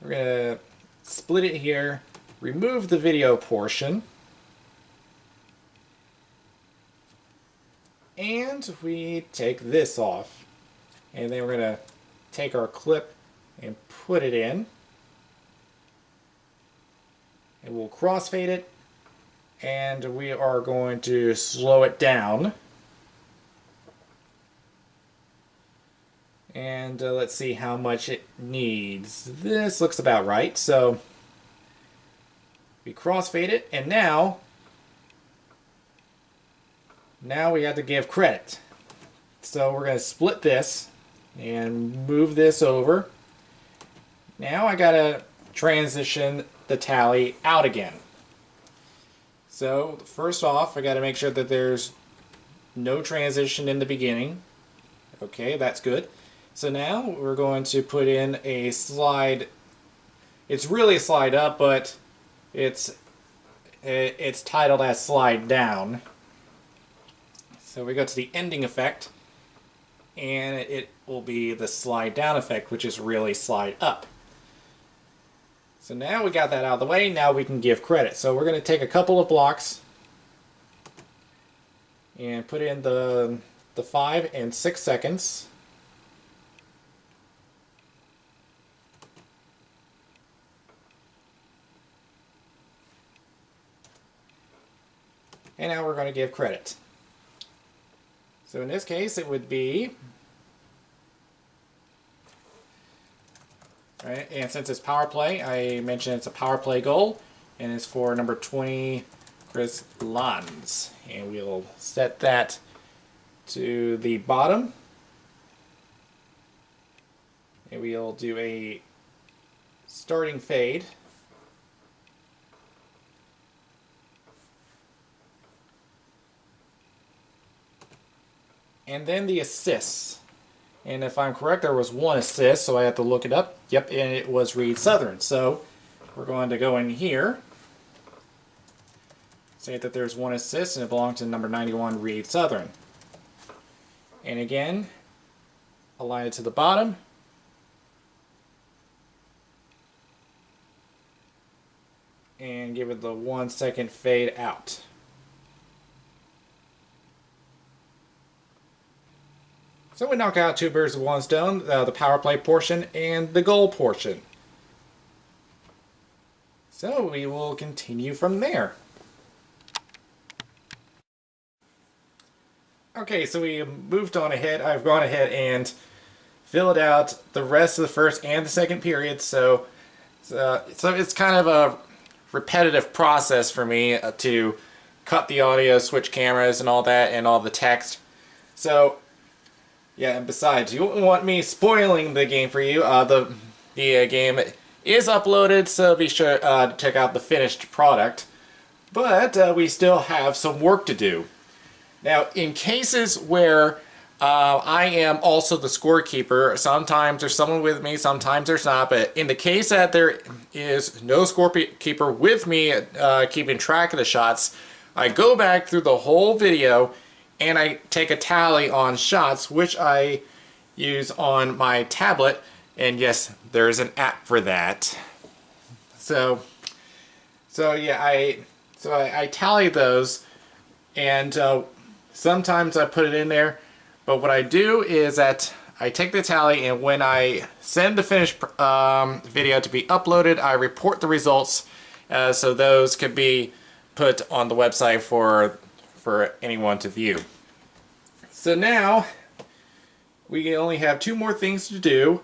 We're going to split it here, remove the video portion, and we take this off. And then we're going to take our clip and put it in. And we'll crossfade it, and we are going to slow it down. And let's see how much it needs. This looks about right. So we crossfade it, and now we have to give credit. So we're going to split this and move this over. Now I got to transition the tally out again. So first off, I got to make sure that there's no transition in the beginning. Okay, that's good. So now we're going to put in a slide. It's really a slide up, but it's titled as slide down. So we go to the ending effect, and it will be the slide down effect, which is really slide up. So now we got that out of the way, now we can give credit. So we're going to take a couple of blocks and put in the 5 and 6 seconds. And now we're going to give credit. So in this case, it would be, right, and since it's power play, I mentioned it's a power play goal, and it's for number 20, Chris Lanz. And we'll set that to the bottom. And we'll do a starting fade. And then the assists. And if I'm correct, there was one assist, so I have to look it up. Yep, and it was Reed Southern. So we're going to go in here, say that there's one assist, and it belonged to number 91, Reed Southern. And again, align it to the bottom. And give it the 1 second fade out. So we knock out 2 birds with 1 stone, the power play portion and the goal portion. So we will continue from there. Okay, so we moved on ahead. I've gone ahead and filled out the rest of the first and the second period. So it's kind of a repetitive process for me to cut the audio, switch cameras and all that, and all the text. So yeah, and besides, you wouldn't want me spoiling the game for you. The game is uploaded, so be sure to check out the finished product. But we still have some work to do. Now, in cases where I am also the scorekeeper. Sometimes there's someone with me, sometimes there's not. But in the case that there is no scorekeeper with me keeping track of the shots, I go back through the whole video and I take a tally on shots, which I use on my tablet. And yes, there's an app for that. So yeah, I tally those, and sometimes I put it in there. But what I do is that I take the tally, and when I send the finished video to be uploaded, I report the results, so those could be put on the website for anyone to view. So now we only have 2 more things to do.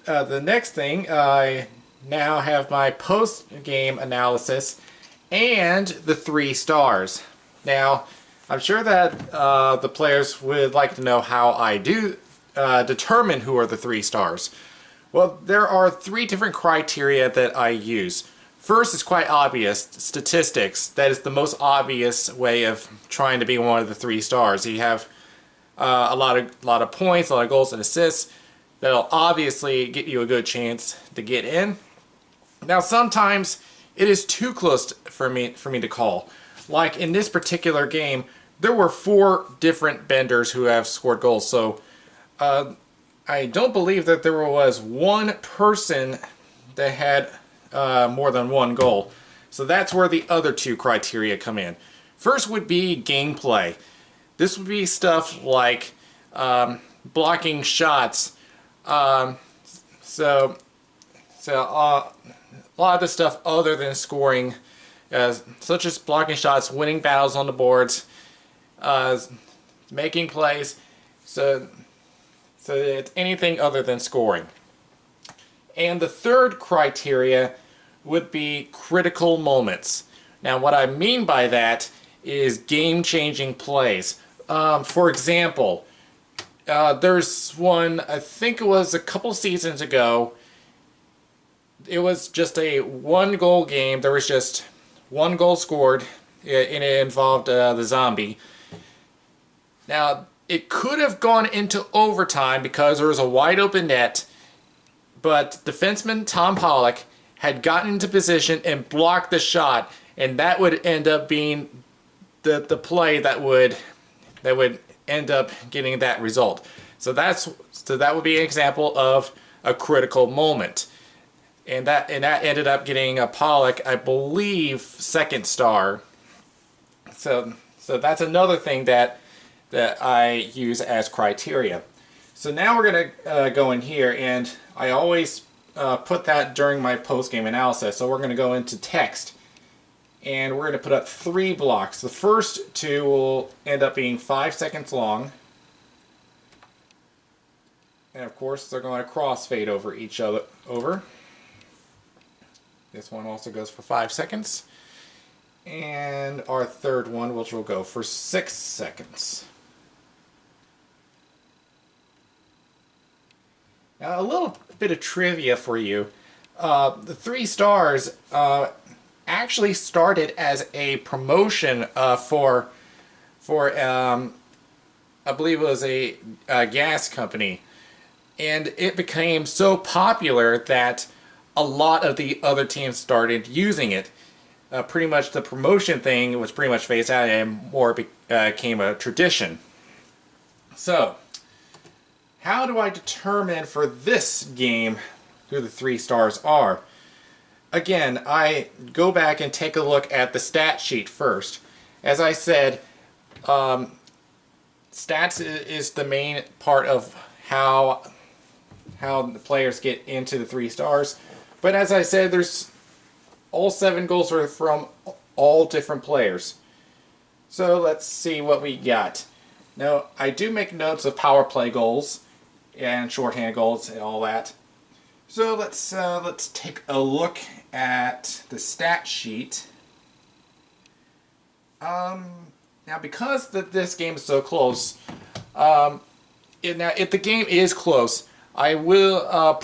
The next thing, I now have my post-game analysis and the 3 stars. Now, I'm sure that the players would like to know how I do determine who are the 3 stars. Well, there are 3 different criteria that I use. First is quite obvious, statistics. That is the most obvious way of trying to be one of the 3 stars. You have a lot of points, a lot of goals and assists. That'll obviously get you a good chance to get in. Now, sometimes it is too close for me to call. Like in this particular game, there were 4 different benders who have scored goals. So I don't believe that there was one person that had more than 1 goal. So that's where the other 2 criteria come in. First would be gameplay. This would be stuff like blocking shots. So a lot of the stuff other than scoring, such as blocking shots, winning battles on the boards, making plays. So it's anything other than scoring. And the third criteria would be critical moments. Now, what I mean by that is game-changing plays. For example, there's one, I think it was a couple seasons ago. It was just a 1-goal game. There was just 1 goal scored, and it involved the zombie. Now, it could have gone into overtime because there was a wide open net, but defenseman Tom Pollock had gotten into position and blocked the shot, and that would end up being the play that would end up getting that result. So that would be an example of a critical moment. And that ended up getting a Pollock, I believe, 2nd star. So that's another thing that I use as criteria. So now we're going to go in here, and I always put that during my post-game analysis. So we're going to go into text, and we're going to put up 3 blocks. The first 2 will end up being 5 seconds long. And of course, they're going to crossfade over each other. This one also goes for 5 seconds. And our third one, which will go for 6 seconds. Now, a little bit of trivia for you. The 3 stars actually started as a promotion for I believe it was a gas company. And it became so popular that a lot of the other teams started using it. Pretty much the promotion thing was pretty much phased out and more became a tradition. So, how do I determine for this game who the 3 stars are? Again, I go back and take a look at the stat sheet first. As I said, stats is the main part of how the players get into the 3 stars. But as I said, there's all 7 goals are from all different players. So let's see what we got. Now, I do make notes of power play goals and shorthand goals and all that. So let's take a look at the stat sheet. Now, because this game is so close, if the game is close, I will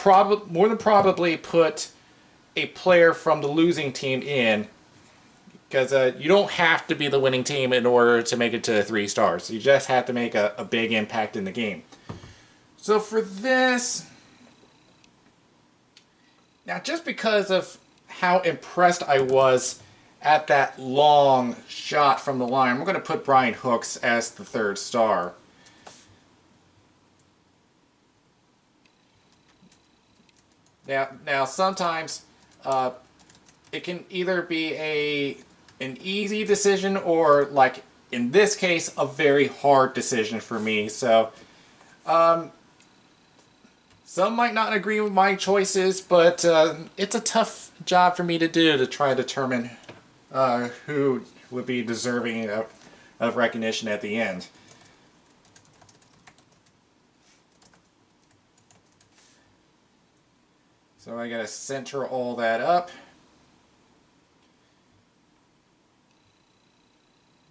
more than probably put a player from the losing team in, because you don't have to be the winning team in order to make it to 3 stars. You just have to make a big impact in the game. So for this, now just because of how impressed I was at that long shot from the line, we're going to put Brian Hooks as the 3rd star. Now sometimes it can either be an easy decision or, like in this case, a very hard decision for me. So some might not agree with my choices, but it's a tough job for me to do to try to determine who would be deserving of recognition at the end. So I gotta center all that up.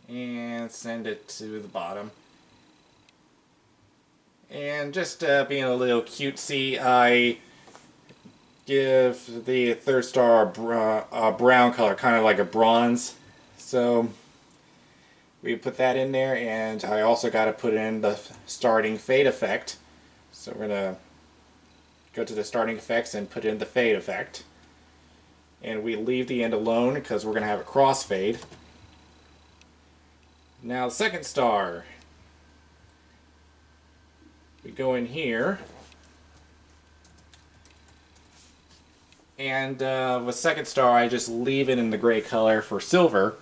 And send it to the bottom. And just being a little cutesy, I give the 3rd star a brown color, kind of like a bronze. So we put that in there, and I also got to put in the starting fade effect. So we're going to go to the starting effects and put in the fade effect. And we leave the end alone because we're going to have a crossfade. Now the 2nd star. We go in here. And with 2nd star, I just leave it in the gray color for silver.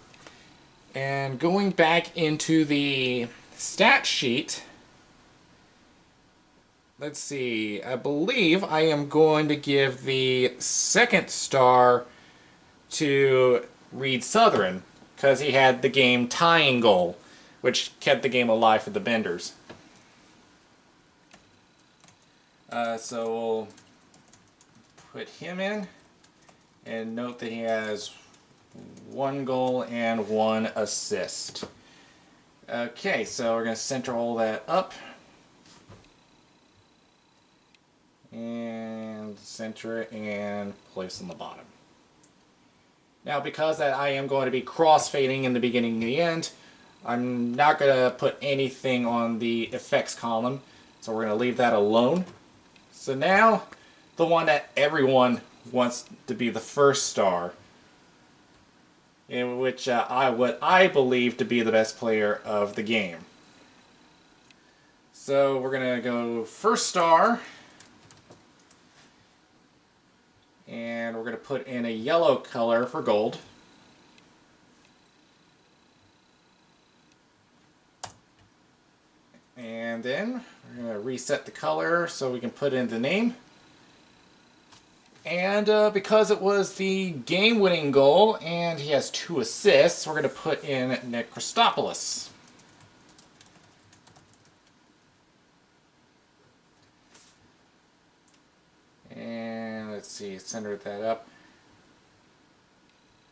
And going back into the stat sheet, let's see, I believe I am going to give the 2nd star to Reed Southern, because he had the game tying goal, which kept the game alive for the Benders. So we'll put him in, and note that he has 1 goal and 1 assist. Okay, so we're going to center all that up. And center it and place on the bottom. Now, because that I am going to be crossfading in the beginning and the end, I'm not going to put anything on the effects column, so we're going to leave that alone. So now, the one that everyone wants to be the 1st star, in which what I believe to be the best player of the game. So we're going to go 1st star, and we're going to put in a yellow color for gold. And then we're going to reset the color so we can put in the name. And because it was the game-winning goal and he has 2 assists, we're going to put in Nick Christopoulos. And let's see, center that up.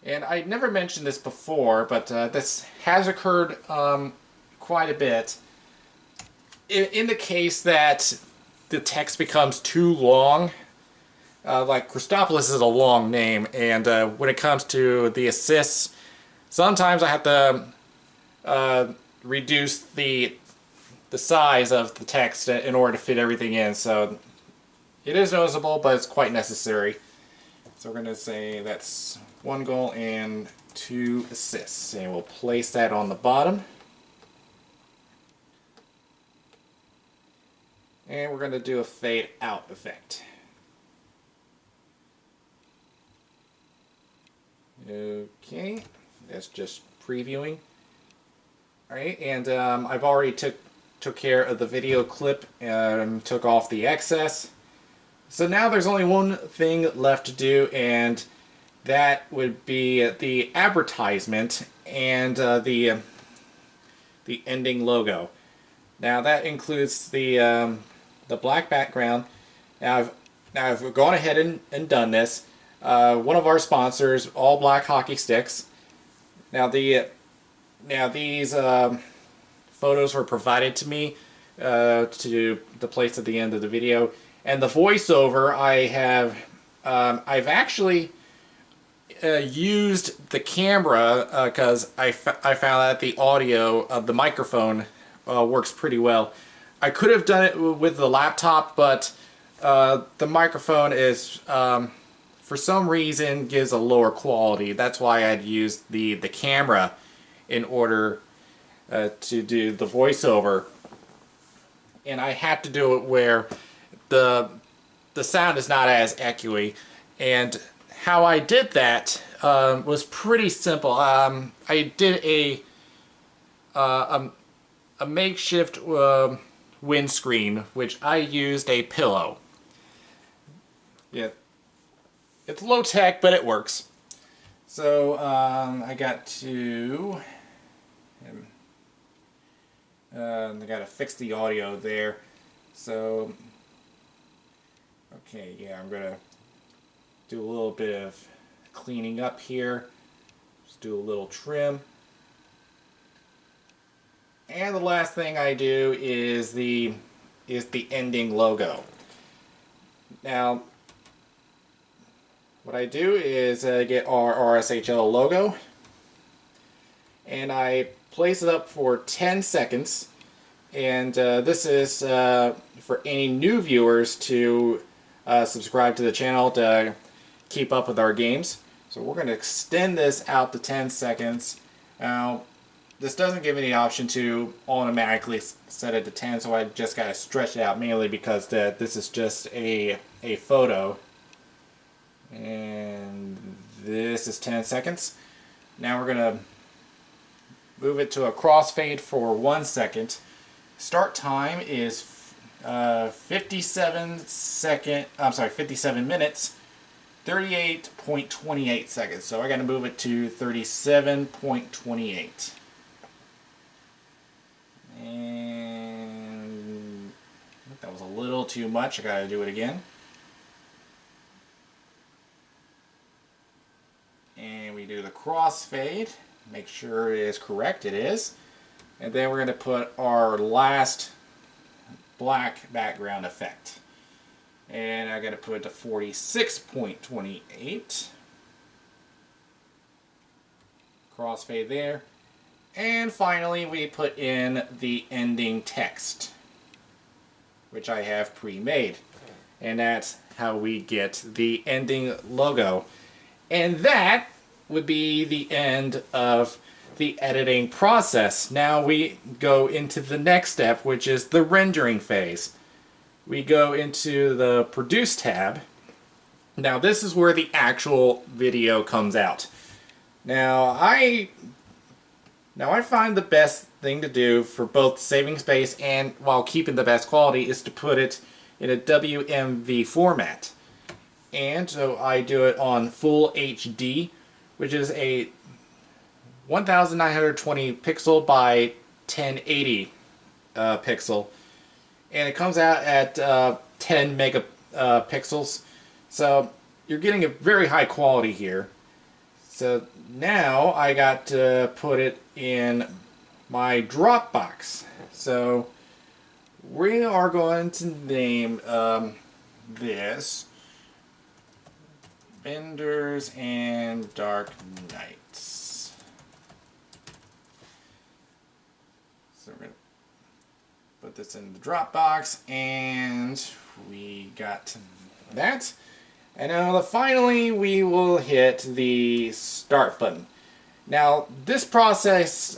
And I never mentioned this before, but this has occurred quite a bit. In the case that the text becomes too long, like Christopoulos is a long name, and when it comes to the assists, sometimes I have to reduce the size of the text in order to fit everything in. So it is noticeable, but it's quite necessary. So we're going to say that's 1 goal and 2 assists, and we'll place that on the bottom. And we're going to do a fade out effect. Okay, that's just previewing. Alright, and I've already took care of the video clip and took off the excess. So now there's only one thing left to do, and that would be the advertisement and the ending logo. Now that includes the black background. Now I've gone ahead and done this. One of our sponsors, All Black Hockey Sticks. Now these photos were provided to me to place at the end of the video, and the voiceover I've actually used the camera because I found that the audio of the microphone works pretty well. I could have done it with the laptop, but the microphone is, for some reason, gives a lower quality. That's why I'd used the camera in order to do the voiceover. And I had to do it where the sound is not as echoey. And how I did that was pretty simple. I did a makeshift windscreen, which I used a pillow. Yeah, it's low tech, but it works. So I got to fix the audio there. So okay, yeah, I'm gonna do a little bit of cleaning up here. Just do a little trim. And the last thing I do is the ending logo. Now, what I do is get our RSHL logo, and I place it up for 10 seconds. And this is for any new viewers to subscribe to the channel to keep up with our games. So we're going to extend this out to 10 seconds. Now, this doesn't give me the option to automatically set it to 10, so I just got to stretch it out, mainly because this is just a photo. And this is 10 seconds. Now we're going to move it to a crossfade for 1 second. Start time is 57 minutes, 38.28 seconds. So I got to move it to 37.28. And I think that was a little too much. I got to do it again. And we do the crossfade. Make sure it is correct. It is. And then we're going to put our last black background effect. And I got to put it to 46.28. Crossfade there. And finally, we put in the ending text, which I have pre-made. And that's how we get the ending logo. And that would be the end of the editing process. Now we go into the next step, which is the rendering phase. We go into the Produce tab. Now this is where the actual video comes out. Now I find the best thing to do for both saving space and while keeping the best quality is to put it in a WMV format. And so I do it on Full HD, which is a 1920 pixel by 1080 pixel. And it comes out at 10 megapixels. So you're getting a very high quality here. So now I got to put it in my Dropbox. So we are going to name this Vendors and Dark Knights. So we're going to put this in the Dropbox, and we got that. And now finally we will hit the start button. Now this process,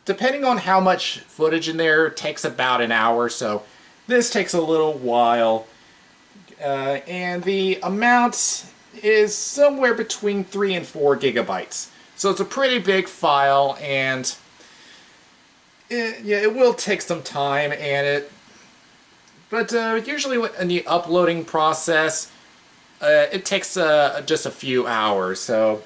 depending on how much footage in there, takes about an hour, so this takes a little while. And the amount is somewhere between 3 and 4 gigabytes. So it's a pretty big file, and it will take some time, but usually in the uploading process, it takes just a few hours. So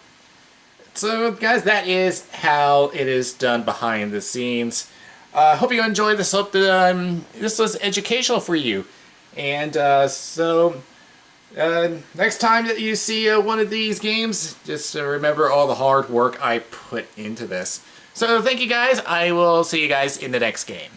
guys, that is how it is done behind the scenes. Hope you enjoyed this. Hope that this was educational for you. And next time that you see one of these games, just remember all the hard work I put into this. So thank you guys. I will see you guys in the next game.